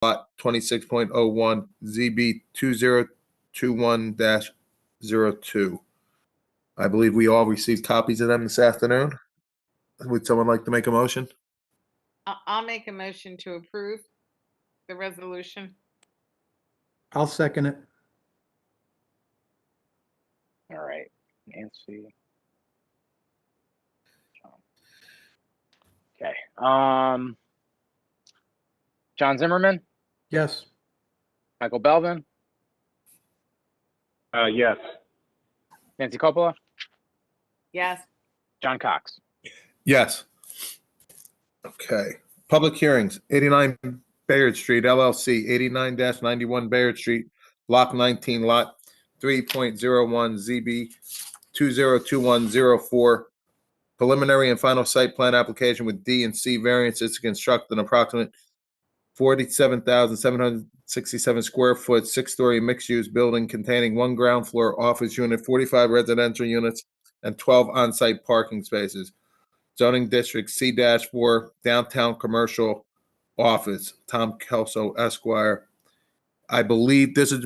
lot 26.01 ZB 2021-02. I believe we all received copies of them this afternoon. Would someone like to make a motion? I'll make a motion to approve the resolution. I'll second it. All right, Nancy. Okay. John Zimmerman, Yes. Michael Belvin, Yes. Nancy Coppola, Yes. John Cox. Yes. Okay. Public hearings, 89 Bayard Street, LLC, 89-91 Bayard Street, Block 19, Lot 3.01, ZB 2021-04. Preliminary and final site plan application with D and C variances to construct an approximate 47,767 square foot, 6-story mixed-use building containing 1 ground floor office unit, 45 residential units, and 12 on-site parking spaces. Zoning District C-4, Downtown Commercial Office, Tom Kelso, Esquire. I believe this is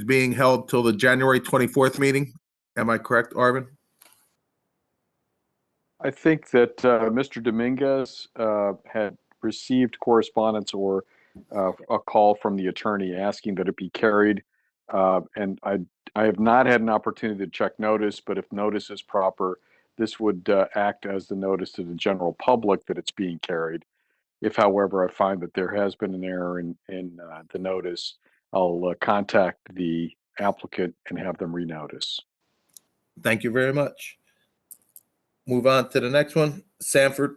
being held till the January 24th meeting. Am I correct, Arvin? I think that Mr. Dominguez had received correspondence or a call from the attorney asking that it be carried. And I have not had an opportunity to check notice, but if notice is proper, this would act as the notice to the general public that it's being carried. If, however, I find that there has been an error in the notice, I'll contact the applicant and have them renotice. Thank you very much. Move on to the next one. Sanford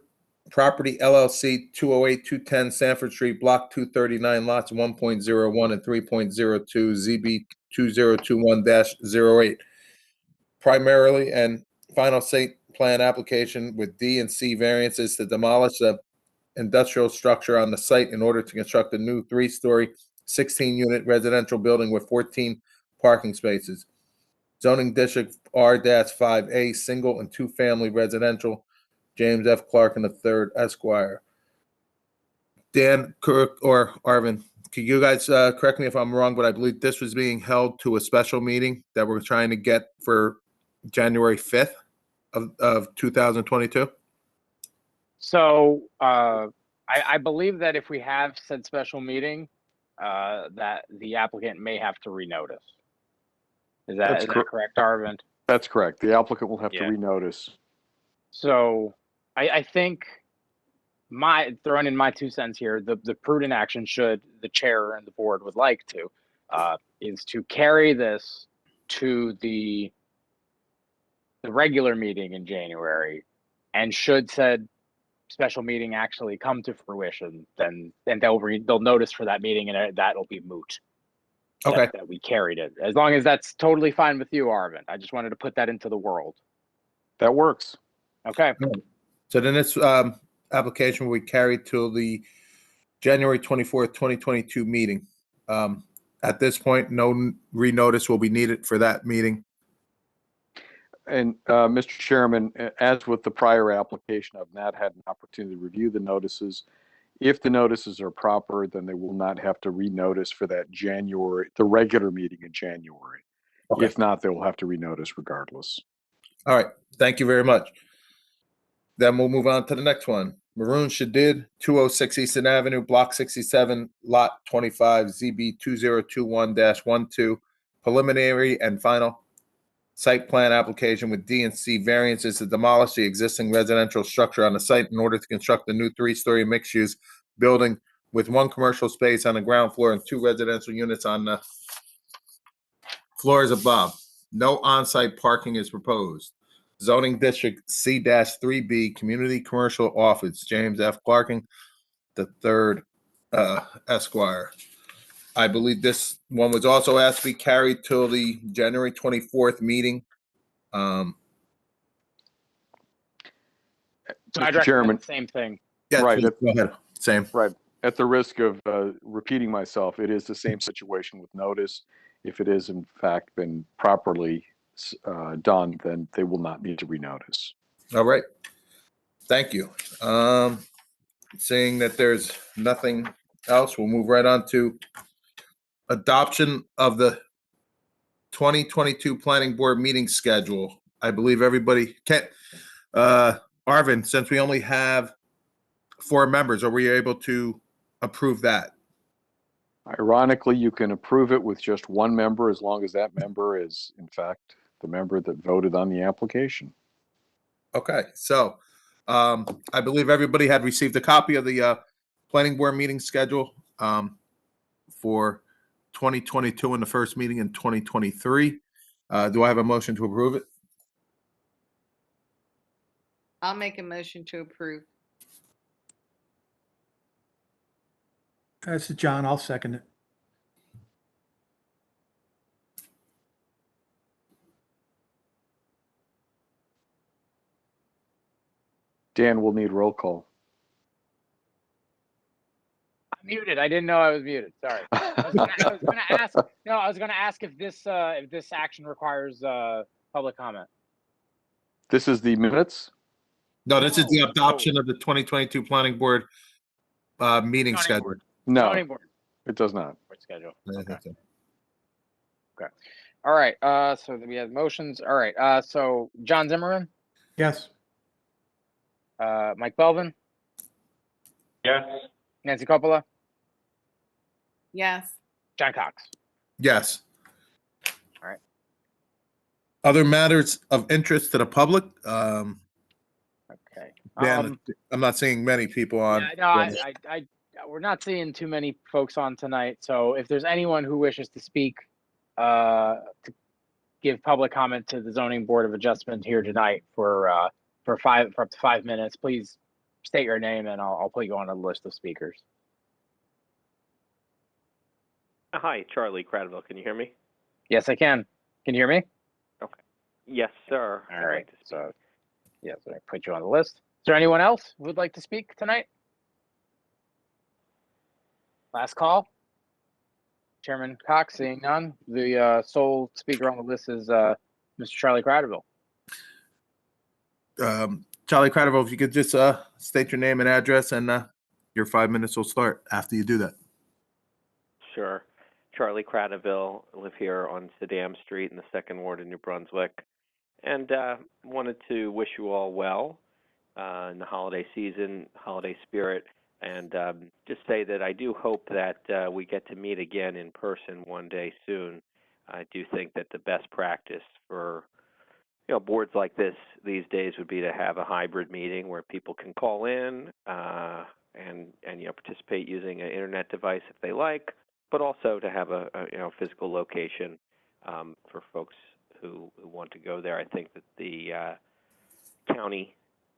Property LLC, 208-210 Sanford Street, Block 239, lots 1.01 and 3.02, ZB 2021-08. Primarily and final site plan application with D and C variances to demolish the industrial structure on the site in order to construct a new 3-story, 16-unit residential building with 14 parking spaces. Zoning District R-5A, single and 2-family residential, James F. Clark III, Esquire. Dan, Kirk, or Arvin, can you guys correct me if I'm wrong, but I believe this was being held to a special meeting that we're trying to get for January 5th of 2022? So I believe that if we have said special meeting, that the applicant may have to renotice. Is that correct, Arvind? That's correct. The applicant will have to renotice. So I think throwing in my 2 cents here, the prudent action, should the chair and the board would like to, is to carry this to the regular meeting in January, and should said special meeting actually come to fruition, then they'll notice for that meeting, and that'll be moot. Okay. That we carried it, as long as that's totally fine with you, Arvin. I just wanted to put that into the world. That works. Okay. So then this application will be carried till the January 24th, 2022 meeting. At this point, no renotice will be needed for that meeting. And Mr. Chairman, as with the prior application, I've not had an opportunity to review the notices. If the notices are proper, then they will not have to renotice for that the regular meeting in January. Okay. If not, they will have to renotice regardless. All right. Thank you very much. Then we'll move on to the next one. Maroon Shadid, 206 Eastern Avenue, Block 67, Lot 25, ZB 2021-12. Preliminary and final site plan application with D and C variances to demolish the existing residential structure on the site in order to construct a new 3-story mixed-use building with 1 commercial space on the ground floor and 2 residential units on the floors above. No on-site parking is proposed. Zoning District C-3B, Community Commercial Office, James F. Clarking III, Esquire. I believe this one was also asked to be carried till the January 24th meeting. So Mr. Chairman, same thing. Yeah, right. go ahead. Same. Right. At the risk of repeating myself, it is the same situation with notice. If it is in fact been properly done, then they will not need to renotice. All right. Thank you. Seeing that there's nothing else, we'll move right on to adoption of the 2022 Planning Board meeting schedule. I believe everybody can, Arvin, since we only have 4 members, are we able to approve that? Ironically, you can approve it with just one member as long as that member is, in fact, the member that voted on the application. Okay, so I believe everybody had received a copy of the planning board meeting schedule for 2022 and the first meeting in 2023. Do I have a motion to approve it? I'll make a motion to approve. This is John. I'll second it. Dan will need roll call. I'm muted. I didn't know I was muted. Sorry. I was gonna ask. No, I was gonna ask if this action requires public comment. This is the minutes? No, this is the No. adoption of the 2022 planning board meeting Zoning schedule. board. No, Zoning board it does not. schedule. Okay. All right. So we have motions. All right. So John Zimmerman, Yes. Mike Belvin, Yes. Nancy Coppola, Yes. John Cox. Yes. All right. Other matters of interest to the public? Okay. Dan, I'm not seeing many people on. Yeah, no, we're not seeing too many folks on tonight. So if there's anyone who wishes to speak, to give public comment to the zoning board of adjustment here tonight for up to 5 minutes, please state your name and I'll put you on a list of speakers. Hi, Charlie Cradville. Can you hear me? Yes, I can. Can you hear me? Yes, sir. All right. So, yeah, so I put you on the list. Is there anyone else who would like to speak tonight? Last call. Chairman Cox, seeing none. The sole speaker on the list is Mr. Charlie Cradville. Charlie Cradville, if you could just state your name and address, and your 5 minutes will start after you do that. Sure. Charlie Cradville. I live here on Sedam Street in the 2nd Ward in New Brunswick. And wanted to wish you all well in the holiday season, holiday spirit, and just say that I do hope that we get to meet again in person one day soon. I do think that the best practice for boards like this these days would be to have a hybrid meeting where people can call in and participate using an internet device if they like, but also to have a physical location for folks who want to go there. I think that the county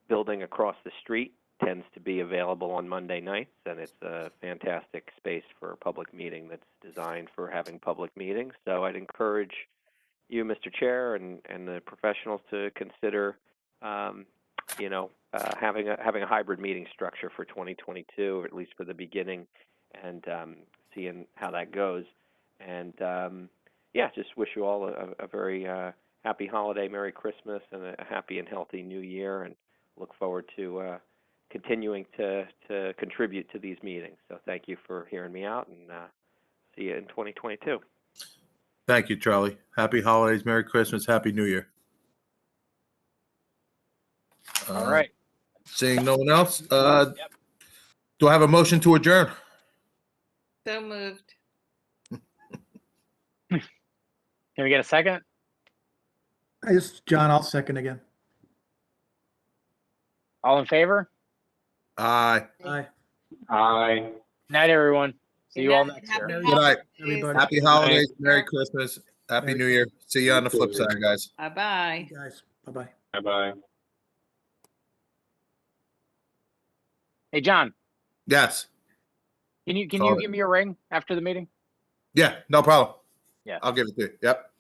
building across the street tends to be available on Monday nights, and it's a fantastic space for a public meeting that's designed for having public meetings. So I'd encourage you, Mr. Chair, and the professionals to consider, having a hybrid meeting structure for 2022, or at least for the beginning, and seeing how that goes. And just wish you all a very happy holiday, Merry Christmas, and a happy and healthy New Year, and look forward to continuing to contribute to these meetings. So thank you for hearing me out, and see you in 2022. Thank you, Charlie. Happy holidays, Merry Christmas, Happy New Year. All right. Seeing no one else, do I have a motion to adjourn? So moved. Can we get a second? This is John. I'll second again. All in favor? Aye. Aye. Aye. Night, everyone. See you all next Happy year. Good night. holidays. Everybody. Happy holidays, Merry Christmas, Happy Merry New Year. See you on the flip side, guys. Bye-bye. Guys, bye-bye. Bye-bye. Hey, John, Yes. can you Call it. give me a ring after the meeting? Yeah, no problem. Yeah. I'll give it to you. Yep.